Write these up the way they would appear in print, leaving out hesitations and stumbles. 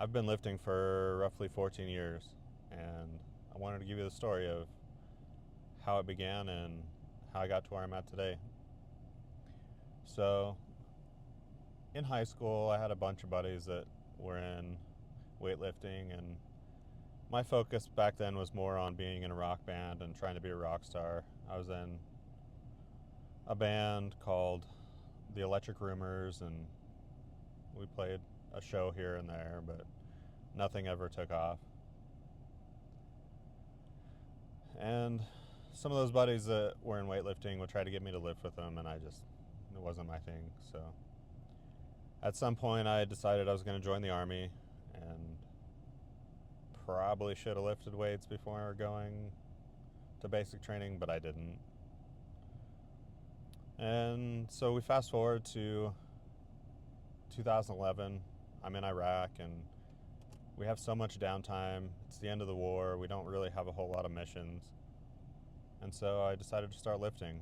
I've been lifting for roughly 14 years, and I wanted to give you the story of how it began and how I got to where I'm at today. So, in high school, I had a bunch of buddies that were in weightlifting, and my focus back then was more on being in a rock band and trying to be a rock star. I was in a band called the Electric Rumors, and we played a show here and there, but nothing ever took off. And some of those buddies that were in weightlifting would try to get me to lift with them, and it wasn't my thing. So at some point, I decided I was going to join the Army, and probably should have lifted weights before going to basic training, but I didn't. And so we fast forward to 2011. I'm in Iraq, and we have so much downtime. It's the end of the war. We don't really have a whole lot of missions. And so I decided to start lifting.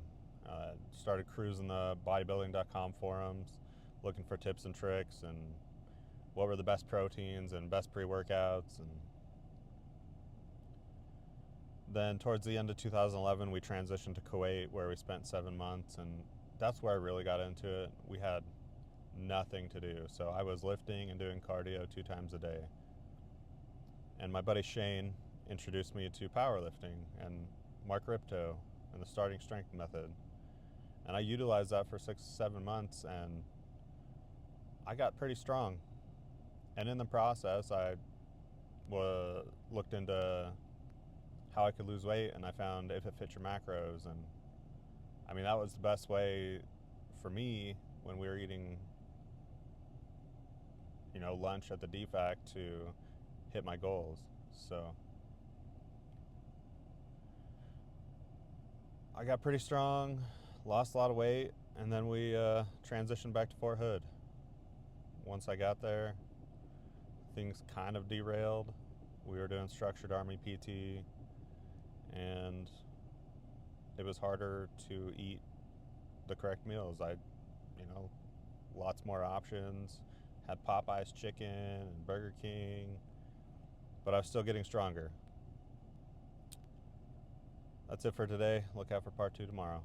Started cruising the bodybuilding.com forums, looking for tips and tricks and what were the best proteins and best pre-workouts. And then towards the end of 2011, we transitioned to Kuwait, where we spent 7 months, and that's where I really got into it. We had nothing to do, so I was lifting and doing cardio 2 times a day. And my buddy Shane introduced me to powerlifting and Mark Ripto and the starting strength method. And I utilized that for 6, 7 months, and I got pretty strong. And in the process, I looked into how I could lose weight, and I found If It Fits Your Macros. And I mean, that was the best way for me when we were eating, lunch at the DFAC to hit my goals. So I got pretty strong, lost a lot of weight, and then we transitioned back to Fort Hood. Once I got there, things kind of derailed. We were doing structured Army PT, and it was harder to eat the correct meals. Lots more options, had Popeye's chicken and Burger King, but I was still getting stronger. That's it for today. Look out for part 2 tomorrow.